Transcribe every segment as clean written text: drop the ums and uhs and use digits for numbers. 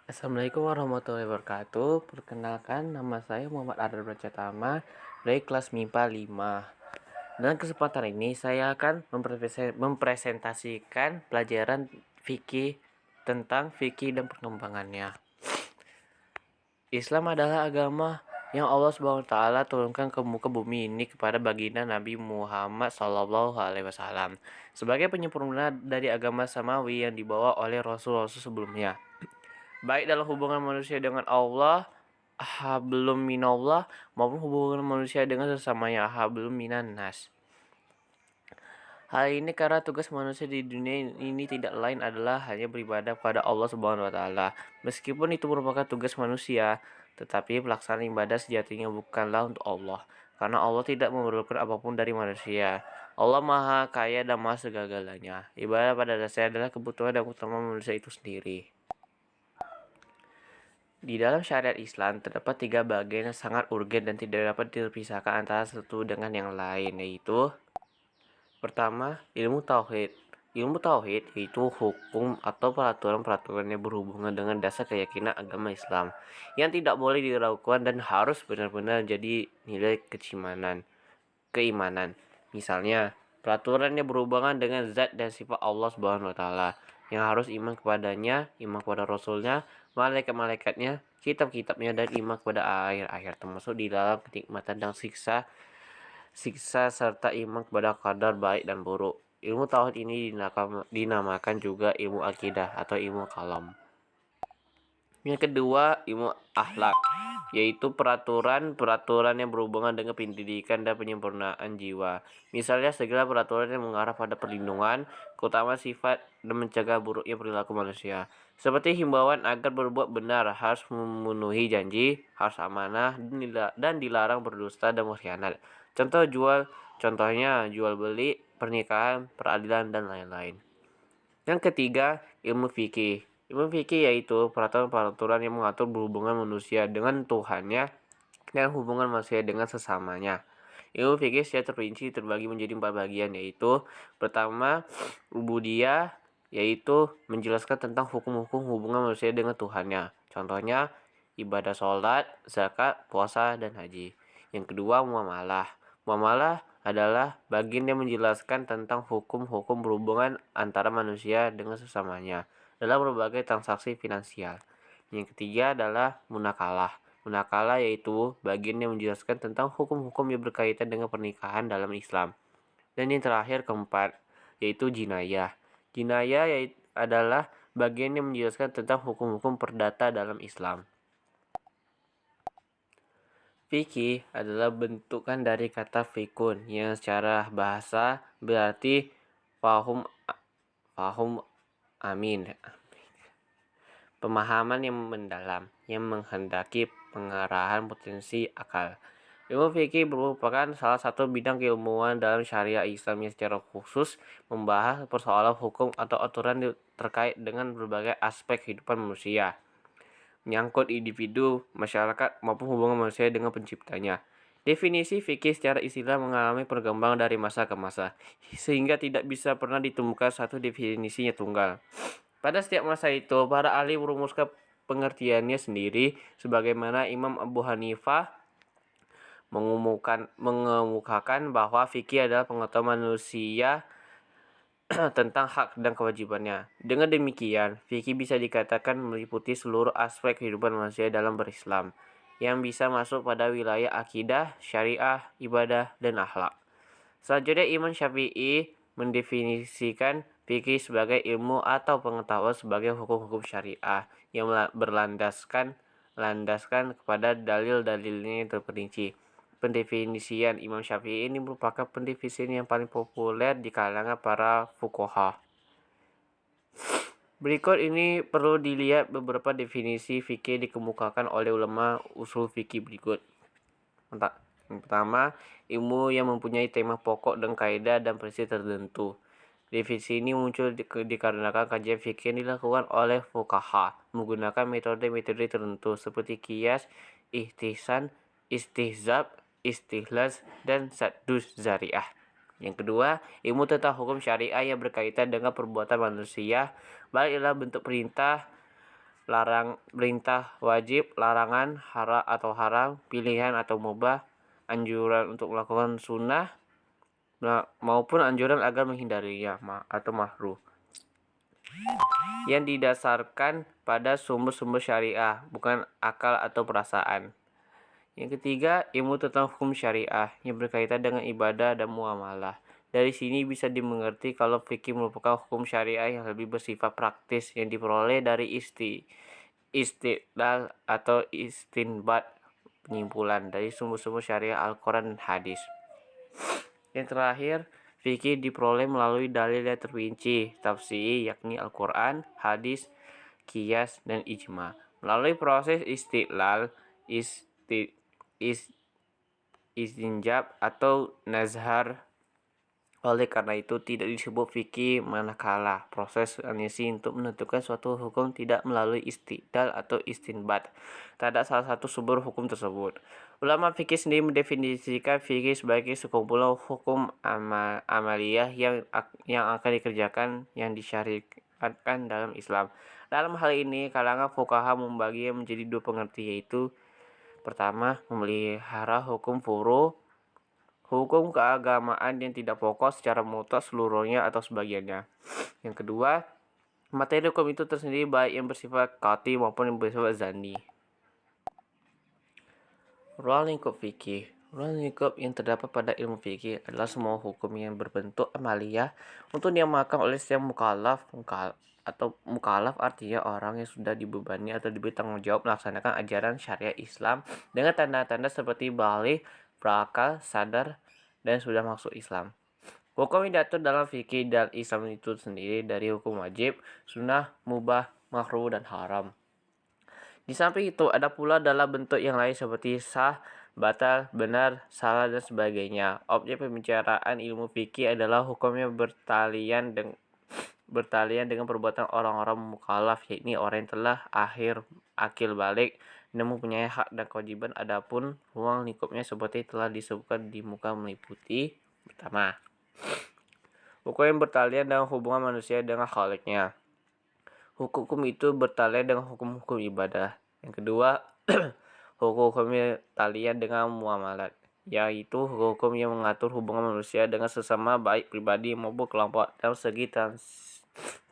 Assalamualaikum warahmatullahi wabarakatuh. Perkenalkan, nama saya Muhammad Ardan Pracatama dari kelas MIPA 5. Dalam kesempatan ini saya akan mempresentasikan pelajaran fikih tentang fikih dan perkembangannya. Islam adalah agama yang Allah SWT turunkan ke muka bumi ini kepada baginda Nabi Muhammad SAW sebagai penyempurna dari agama samawi yang dibawa oleh Rasul-Rasul sebelumnya. Baik dalam hubungan manusia dengan Allah, hablum minallah, maupun hubungan manusia dengan sesamanya, hablum minan nas. Hal ini karena tugas manusia di dunia ini tidak lain adalah hanya beribadah kepada Allah Subhanahu wa taala. Meskipun itu merupakan tugas manusia, tetapi pelaksanaan ibadah sejatinya bukanlah untuk Allah, karena Allah tidak memerlukan apapun dari manusia. Allah Maha Kaya dan Maha Segala-galanya. Ibadah pada dasarnya adalah kebutuhan dan keutamaan manusia itu sendiri. Di dalam syariat Islam terdapat 3 bagian yang sangat urgen dan tidak dapat dipisahkan antara satu dengan yang lain, yaitu pertama, ilmu tauhid. Ilmu tauhid yaitu hukum atau peraturan-peraturan yang berhubungan dengan dasar keyakinan agama Islam yang tidak boleh diragukan dan harus benar-benar jadi nilai keimanan. Misalnya, peraturan yang berhubungan dengan zat dan sifat Allah Subhanahu wa taala yang harus iman kepadanya, iman kepada rasulnya, malaikat-malaikatnya, kitab-kitabnya, dan iman kepada akhir-akhir, termasuk di dalam kenikmatan dan siksa serta iman kepada qadar baik dan buruk. Ilmu tauhid ini dinamakan juga ilmu akidah atau ilmu kalam. Yang kedua, ilmu akhlak, yaitu peraturan-peraturan yang berhubungan dengan pendidikan dan penyempurnaan jiwa. Misalnya segala peraturan yang mengarah pada perlindungan, keutamaan sifat, dan mencegah buruknya perilaku manusia. Seperti himbauan agar berbuat benar, harus memenuhi janji, harus amanah, dan dilarang berdusta dan berkhianat. Contohnya jual beli, pernikahan, peradilan, dan lain-lain. Yang ketiga, ilmu fikih. Ilmu fikih yaitu peraturan-peraturan yang mengatur hubungan manusia dengan Tuhannya dan hubungan manusia dengan sesamanya. Ilmu fikih secara terperinci terbagi menjadi 4 bagian, yaitu pertama, ubudiyah, yaitu menjelaskan tentang hukum-hukum hubungan manusia dengan Tuhannya. Contohnya, ibadah sholat, zakat, puasa, dan haji. Yang kedua, muamalah. Muamalah adalah bagian yang menjelaskan tentang hukum-hukum berhubungan antara manusia dengan sesamanya dalam berbagai transaksi finansial. Yang ketiga adalah munakalah. Munakalah yaitu bagian yang menjelaskan tentang hukum-hukum yang berkaitan dengan pernikahan dalam Islam. Dan yang terakhir keempat, yaitu jinayah. Jinayah adalah bagian yang menjelaskan tentang hukum-hukum perdata dalam Islam. Fikih adalah bentukan dari kata fikun yang secara bahasa berarti fahum amin. Pemahaman yang mendalam yang menghendaki pengarahan potensi akal. Ilmu fikih merupakan salah satu bidang keilmuan dalam syariah Islam yang secara khusus membahas persoalan hukum atau aturan terkait dengan berbagai aspek kehidupan manusia, menyangkut individu, masyarakat, maupun hubungan manusia dengan penciptanya. Definisi fikih secara istilah mengalami perkembangan dari masa ke masa, sehingga tidak bisa pernah ditemukan satu definisinya tunggal. Pada setiap masa itu, para ahli merumuskan pengertiannya sendiri, sebagaimana Imam Abu Hanifah mengemukakan bahwa fikih adalah pengetahuan manusia tentang hak dan kewajibannya. Dengan demikian, fikih bisa dikatakan meliputi seluruh aspek kehidupan manusia dalam berislam, yang bisa masuk pada wilayah akidah, syariah, ibadah, dan akhlak. Selanjutnya, Imam Syafi'i mendefinisikan fikih sebagai ilmu atau pengetahuan sebagai hukum-hukum syariah yang berlandaskan kepada dalil-dalilnya yang terperinci. Pendefinisian Imam Syafi'i ini merupakan pendefinisian yang paling populer di kalangan para fuqaha. Berikut ini perlu dilihat beberapa definisi fikih dikemukakan oleh ulama usul fikih berikut. Yang pertama, ilmu yang mempunyai tema pokok dan kaidah dan prinsip tertentu. Definisi ini muncul dikarenakan kajian fikih yang dilakukan oleh fuqaha menggunakan metode-metode tertentu seperti qiyas, ihtisan, istihzab, istihlaz, dan sadduz zariah. Yang kedua, ilmu tentang hukum syariah yang berkaitan dengan perbuatan manusia, baik dalam bentuk perintah perintah wajib, larangan haram, pilihan atau mubah, anjuran untuk melakukan sunnah, maupun anjuran agar menghindarinya atau makruh, yang didasarkan pada sumber-sumber syariah, bukan akal atau perasaan. Yang ketiga, ilmu tentang hukum syariah yang berkaitan dengan ibadah dan muamalah. Dari sini bisa dimengerti kalau fikih merupakan hukum syariah yang lebih bersifat praktis yang diperoleh dari istidlal atau istinbat, penyimpulan dari sumber-sumber syariah Al-Quran dan hadis. Yang terakhir, fikih diperoleh melalui dalil yang terperinci, tafsir, yakni Al-Quran, hadis, qiyas, dan ijma. Melalui proses istidlal, istinjab atau nazhar. Oleh karena itu tidak disebut fikih, manakala proses analisis untuk menentukan suatu hukum tidak melalui istidlal atau istinbat terhadap salah satu sumber hukum tersebut. Ulama fikih sendiri mendefinisikan fikih sebagai sekumpulan hukum amaliyah yang akan dikerjakan yang disyariatkan dalam Islam. Dalam hal ini kalangan fuqaha membaginya menjadi dua pengertian, yaitu pertama, memelihara hukum furu, hukum keagamaan yang tidak pokok secara mutlak seluruhnya atau sebagiannya. Yang kedua, materi hukum itu tersendiri baik yang bersifat qati maupun yang bersifat zanni. Ruang lingkup fikih. Ruang lingkup yang terdapat pada ilmu fikih adalah semua hukum yang berbentuk amaliyah untuk diamalkan oleh setiap mukallaf atau mukallaf artinya orang yang sudah dibebani atau diberi tanggung jawab melaksanakan ajaran syariat Islam dengan tanda-tanda seperti baligh, berakal, sadar, dan sudah masuk Islam. Hukum yang diatur dalam fikih dan Islam itu sendiri dari hukum wajib, sunnah, mubah, makruh, dan haram. Di samping itu ada pula dalam bentuk yang lain seperti sah, batal, benar, salah, dan sebagainya. Objek pembicaraan ilmu fikih adalah hukum yang bertalian dengan perbuatan orang-orang mukallaf, yakni orang yang telah akil balik dan mempunyai hak dan kewajiban. Adapun ruang lingkupnya seperti telah disebutkan di muka meliputi: pertama, hukum yang bertalian dengan hubungan manusia dengan Khalik-nya. Hukum itu bertalian dengan hukum-hukum ibadah. Yang kedua, hukum yang bertalian dengan muamalat, yaitu hukum yang mengatur hubungan manusia dengan sesama baik pribadi maupun kelompok dalam segi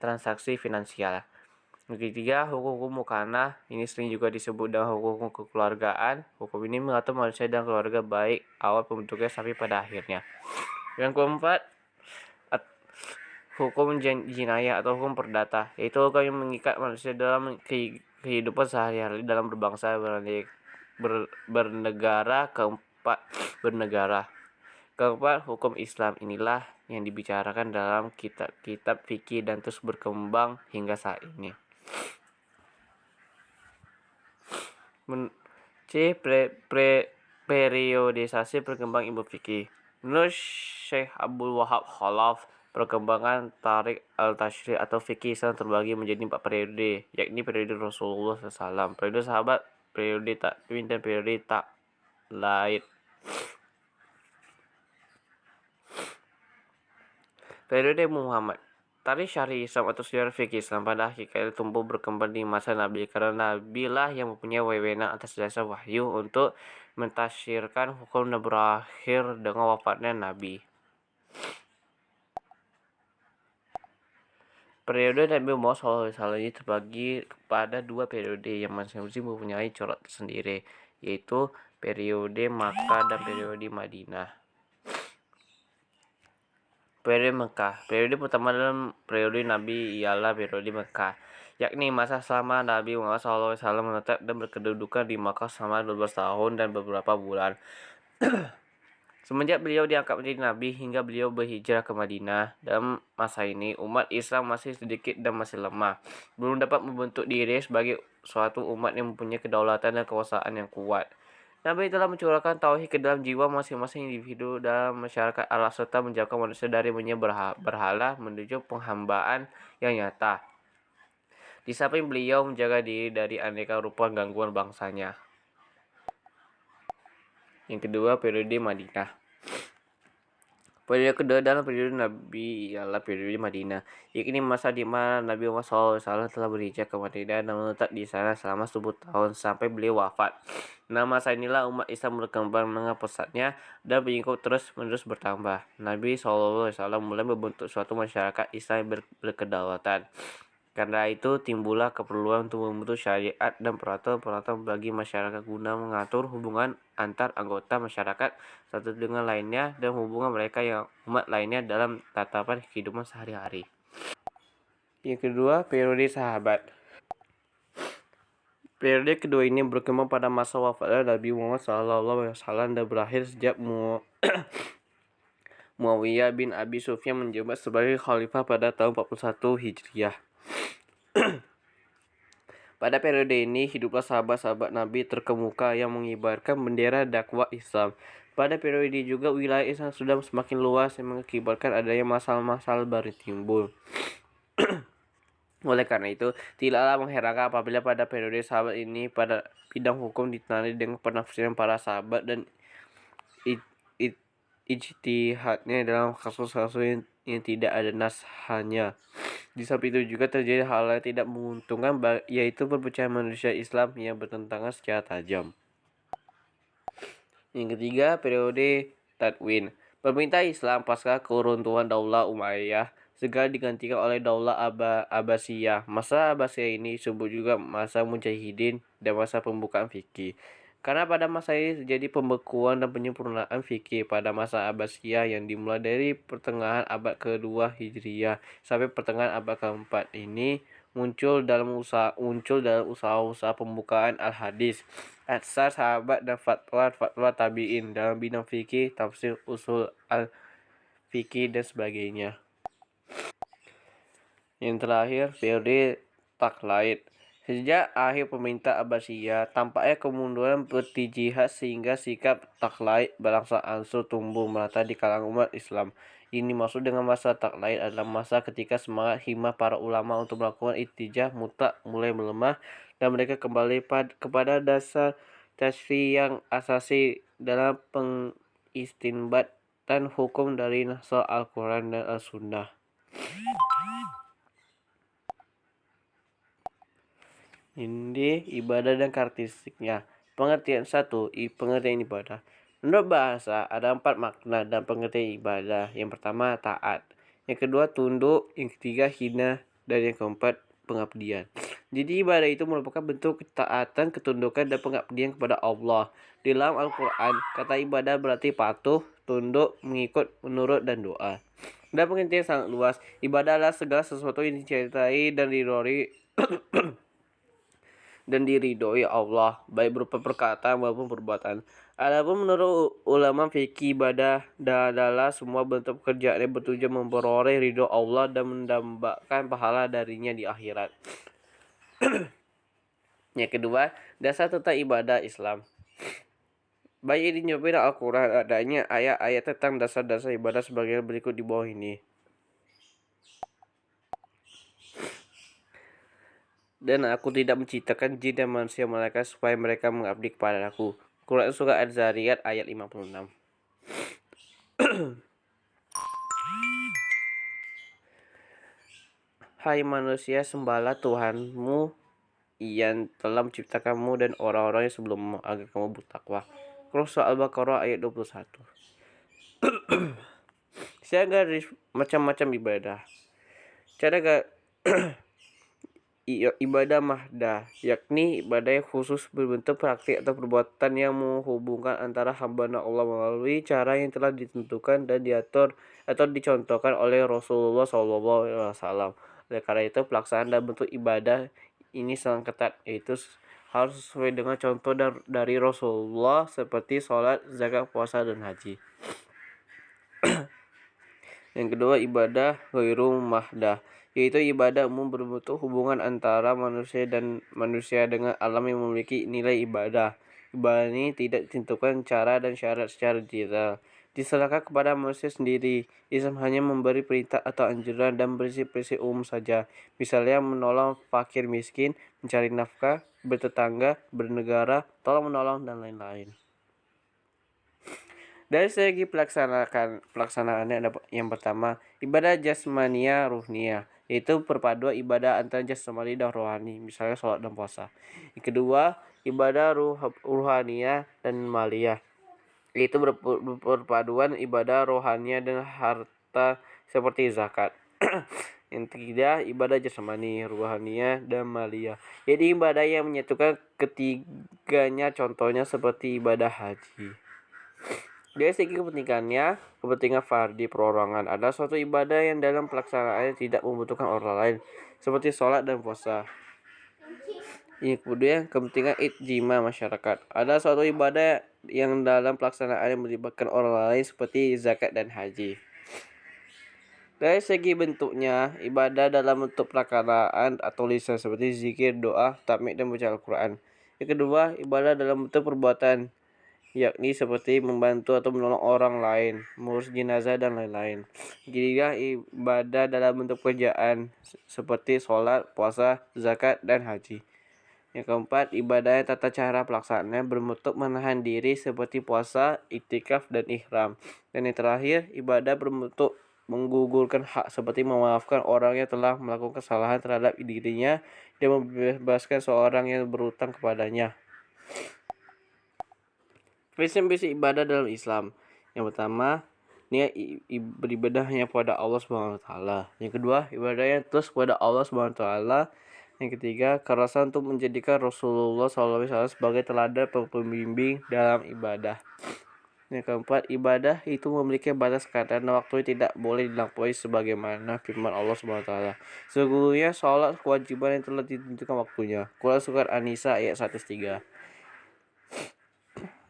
transaksi finansial. Yang ketiga, hukum mukanah, ini sering juga disebut dengan hukum kekeluargaan. Hukum ini mengatur manusia dan keluarga baik awal pembentuknya sampai pada akhirnya. Yang keempat, hukum jinayah atau hukum perdata, yaitu hukum yang mengikat manusia dalam kehidupan sehari-hari dalam berbangsa, bernegara. Keempat, hukum Islam inilah yang dibicarakan dalam kitab-kitab fikih dan terus berkembang hingga saat ini. Periodisasi perkembangan ilmu fikih. Menurut Syekh Abdul Wahab Khalaf, perkembangan tarik al-tashri' atau fikih Islam terbagi menjadi 4 periode, yakni periode Rasulullah SAW, periode sahabat, periode tabi'in, dan periode taklid. Periode Muhammad. Tarikh syar'i Islam atau sejarah fikih Islam pada hakikatnya tumbuh berkembang di masa Nabi, karena Nabi lah yang mempunyai wewenang atas dasar wahyu untuk mentafsirkan hukum dan berakhir dengan wafatnya Nabi. Periode Nabi Muhammad SAW ini terbagi kepada 2 periode yang masing-masing mempunyai corak tersendiri, yaitu periode Makkah dan periode Madinah. Periode Mekah. Periode pertama dalam periode Nabi ialah periode Mekah, yakni masa selama Nabi Muhammad SAW menetap dan berkedudukan di Makkah selama 12 tahun dan beberapa bulan. Semenjak beliau diangkat menjadi Nabi hingga beliau berhijrah ke Madinah, dalam masa ini umat Islam masih sedikit dan masih lemah, belum dapat membentuk diri sebagai suatu umat yang mempunyai kedaulatan dan kekuasaan yang kuat. Nabi telah mencurahkan tauhid ke dalam jiwa masing-masing individu dalam masyarakat Allah serta menjauhkan manusia dari berhala menuju penghambaan yang nyata. Di samping beliau menjaga diri dari aneka rupa gangguan bangsanya. Yang kedua, periode Madinah. Periode kedua dalam periode Nabi ialah periode Madinah, yakni masa di mana Nabi Muhammad SAW telah berhijrah ke Madinah dan menetap di sana selama 10 tahun sampai beliau wafat. Nah, masa inilah umat Islam berkembang dengan pesatnya dan pengikut terus-menerus bertambah. Nabi SAW mulai membentuk suatu masyarakat Islam yang berkedaulatan. Karena itu timbullah keperluan untuk membentuk syariat dan peraturan-peraturan bagi masyarakat guna mengatur hubungan antar anggota masyarakat satu dengan lainnya dan hubungan mereka yang umat lainnya dalam tatapan kehidupan sehari-hari. Yang kedua, periode sahabat. Periode kedua ini berkembang pada masa wafatnya Nabi Muhammad SAW dan berakhir sejak Muawiyah bin Abi Sufyan menjabat sebagai khalifah pada tahun 41 Hijriah. Pada periode ini, hiduplah sahabat-sahabat Nabi terkemuka yang mengibarkan bendera dakwah Islam. Pada periode ini juga wilayah Islam sudah semakin luas yang mengakibatkan adanya masalah-masalah baru timbul. Oleh karena itu, tidaklah mengherankan apabila pada periode sahabat ini pada bidang hukum ditandai dengan penafsiran para sahabat dan ijtihadnya dalam kasus-kasus yang tidak ada nasahnya. Di samping itu juga terjadi hal yang tidak menguntungkan, yaitu perpecahan manusia Islam yang bertentangan secara tajam. Yang ketiga, periode Tadwin. Pemerintah Islam pasca keruntuhan Daulah Umayyah segera digantikan oleh Daulah Abbasiyah. Masa Abbasiyah ini disebut juga masa Mujahidin dan masa pembukaan fikih. Karena pada masa ini terjadi pembekuan dan penyempurnaan fikih pada masa Abbasiyah yang dimulai dari pertengahan abad kedua Hijriah sampai pertengahan abad keempat ini muncul dalam usaha-usaha pembukaan al-hadis, asar sahabat dan fatwa tabi'in dalam bidang fikih, tafsir, usul al-fikih dan sebagainya. Yang terakhir, periode taklid. Sejak akhir pemerintah Abbasiyah, tampaknya kemunduran bertijihad sehingga sikap taklid bangsa Ansur tumbuh merata di kalangan umat Islam. Ini maksud dengan masa taklid adalah masa ketika semangat himmah para ulama untuk melakukan ittijah mutlak mulai melemah dan mereka kembali kepada dasar tasyri yang asasi dalam pengistinbatan hukum dari nas Al-Quran dan As-Sunnah. Ini ibadah dan karakteristiknya. Pengertian 1. Pengertian ibadah. Menurut bahasa, ada 4 makna dan pengertian ibadah. Yang pertama, taat. Yang kedua, tunduk. Yang ketiga, hina. Dan yang keempat, pengabdian. Jadi ibadah itu merupakan bentuk ketaatan, ketundukan, dan pengabdian kepada Allah. Di dalam Al-Quran, kata ibadah berarti patuh, tunduk, mengikut, menurut, dan doa. Dan pengertian sangat luas. Ibadah adalah segala sesuatu yang dicintai dan diridhoi Allah, baik berupa perkataan maupun perbuatan. Adapun menurut ulama fikih, ibadah adalah semua bentuk pekerjaan yang bertujuan memperoleh ridho Allah dan mendapatkan pahala darinya di akhirat. Yang kedua, dasar tentang ibadah Islam. Baik dinyatakan dalam Al-Quran adanya ayat-ayat tentang dasar-dasar ibadah sebagai berikut di bawah ini. Dan aku tidak menciptakan jin dan manusia melainkan supaya mereka mengabdi kepada aku. Quran Surah Az-Zariyat ayat 56. Hai manusia, sembahlah Tuhanmu yang telah menciptakanmu dan orang-orang yang sebelummu agar kamu bertakwa. Quran Surah Al-Baqarah ayat 21. Saya garis macam-macam ibadah. Cara ibadah mahdah, yakni ibadah yang khusus berbentuk praktik atau perbuatan yang menghubungkan antara hamba dan Allah melalui cara yang telah ditentukan dan diatur atau dicontohkan oleh Rasulullah SAW. Oleh karena itu, pelaksanaan dan bentuk ibadah ini sangat ketat, yaitu harus sesuai dengan contoh dari Rasulullah seperti sholat, zakat, puasa, dan haji. Yang kedua, ibadah ghairu mahdah, yaitu ibadah umum berbentuk hubungan antara manusia dengan alam yang memiliki nilai ibadah. Ibadah ini tidak ditentukan cara dan syarat secara detail, diserahkan kepada manusia sendiri. Islam hanya memberi perintah atau anjuran dan prinsip-prinsip umum saja, misalnya menolong fakir miskin, mencari nafkah, bertetangga, bernegara, tolong menolong, dan lain-lain. Dari segi pelaksanaannya ada yang pertama, ibadah jasmania ruhnia, yaitu perpaduan ibadah antara jasmani dan rohani, misalnya sholat dan puasa. Yang kedua, ibadah ruhania dan maliyah, yaitu perpaduan ibadah rohania dan harta seperti zakat. Yang ketiga, ibadah jasmani, ruhania, dan maliyah. Jadi ibadah yang menyatukan ketiganya, contohnya seperti ibadah haji. Dari segi kepentingan fardi perorangan, ada suatu ibadah yang dalam pelaksanaannya tidak membutuhkan orang lain, seperti sholat dan puasa. Yang kemudian kepentingan ijtima masyarakat, ada suatu ibadah yang dalam pelaksanaannya melibatkan orang lain, seperti zakat dan haji. Dari segi bentuknya, ibadah dalam bentuk perkataan atau lisan seperti zikir, doa, takmid, dan baca Al-Quran. Yang kedua, ibadah dalam bentuk perbuatan, yakni seperti membantu atau menolong orang lain, mengurus jenazah, dan lain-lain. Ketiga, ibadah dalam bentuk pekerjaan seperti sholat, puasa, zakat, dan haji. Yang keempat, ibadah tata cara pelaksanaannya berbentuk menahan diri seperti puasa, iktikaf, dan ihram. Dan yang terakhir, ibadah berbentuk menggugurkan hak seperti memaafkan orang yang telah melakukan kesalahan terhadap dirinya dan membebaskan seorang yang berutang kepadanya. Prinsip-prinsip ibadah dalam Islam. Yang pertama, niat beribadahnya kepada Allah Subhanahu wa taala. Yang kedua, ibadahnya terus kepada Allah Subhanahu wa taala. Yang ketiga, kerasan untuk menjadikan Rasulullah SAW sebagai teladan pembimbing dalam ibadah. Yang keempat, ibadah itu memiliki batas kadar dan waktu tidak boleh dilampaui sebagaimana firman Allah Subhanahu wa taala. Sesungguhnya sholat kewajiban yang telah ditentukan waktunya. Quran Surat An-Nisa ayat 103.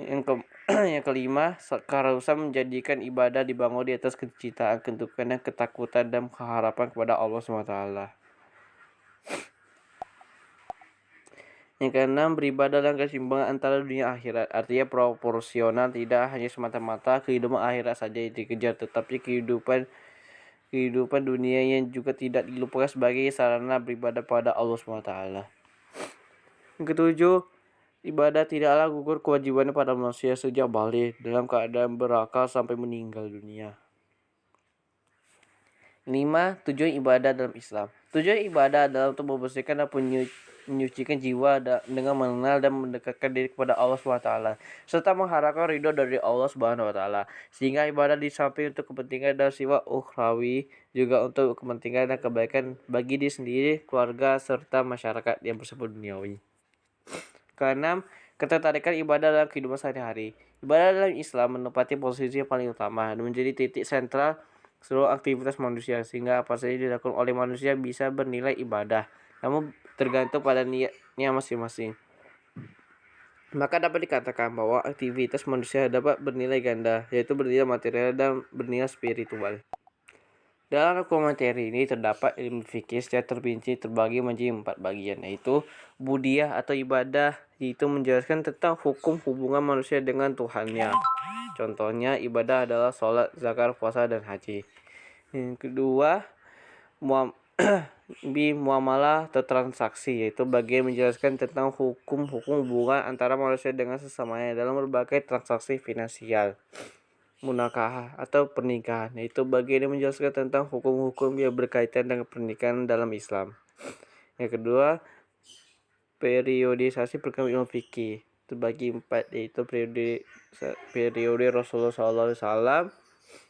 Yang kelima, keharusan menjadikan ibadah dibangun di atas kecintaan, ketundukan, dan ketakutan dan keharapan kepada Allah Subhanahu wa taala. Yang keenam, beribadah dalam keseimbangan antara dunia akhirat, artinya proporsional, tidak hanya semata-mata kehidupan akhirat saja yang dikejar, tetapi kehidupan dunia yang juga tidak dilupakan sebagai sarana beribadah pada Allah SWT. Yang ketujuh, ibadah tidaklah gugur kewajibannya pada manusia sejak balik dalam keadaan berakal sampai meninggal dunia. 5. Tujuan ibadah dalam Islam. Tujuan ibadah adalah untuk membersihkan dan menyucikan jiwa dengan mengenal dan mendekatkan diri kepada Allah SWT, serta mengharapkan ridho dari Allah SWT. Sehingga ibadah di samping untuk kepentingan dan sifat ukhrawi, juga untuk kepentingan dan kebaikan bagi diri sendiri, keluarga, serta masyarakat yang bersifat duniawi. Keenam, ketertarikan ibadah dalam kehidupan sehari-hari. Ibadah dalam Islam menempati posisi yang paling utama dan menjadi titik sentral seluruh aktivitas manusia, sehingga apa saja dilakukan oleh manusia bisa bernilai ibadah, namun tergantung pada niatnya masing-masing. Maka dapat dikatakan bahwa aktivitas manusia dapat bernilai ganda, yaitu bernilai material dan bernilai spiritual. Dalam hukum materi ini terdapat ilmu fikih secara terperinci terbagi menjadi 4 bagian, yaitu budiyah atau ibadah, yaitu menjelaskan tentang hukum hubungan manusia dengan Tuhannya. Contohnya ibadah adalah sholat, zakat, puasa, dan haji. Yang kedua, muamalah atau transaksi, yaitu bagian menjelaskan tentang hukum-hukum hubungan antara manusia dengan sesamanya dalam berbagai transaksi finansial. Munakahah atau pernikahan, yaitu bagian yang menjelaskan tentang hukum-hukum yang berkaitan dengan pernikahan dalam Islam. Yang kedua, periodisasi perkara ilmu fikih terbagi 4, yaitu periode Rasulullah SAW.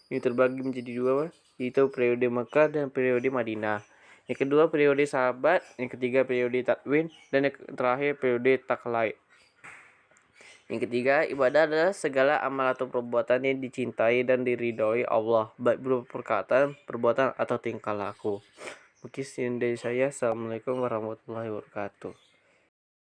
Ini terbagi menjadi 2, yaitu periode Mekah dan periode Madinah. Yang kedua, periode sahabat. Yang ketiga, periode takwin. Dan yang terakhir, periode taklai. Yang ketiga, ibadah adalah segala amal atau perbuatan yang dicintai dan diridhoi Allah, baik berupa perkataan, perbuatan, atau tingkah laku. Mungkin dari saya. Assalamualaikum warahmatullahi wabarakatuh.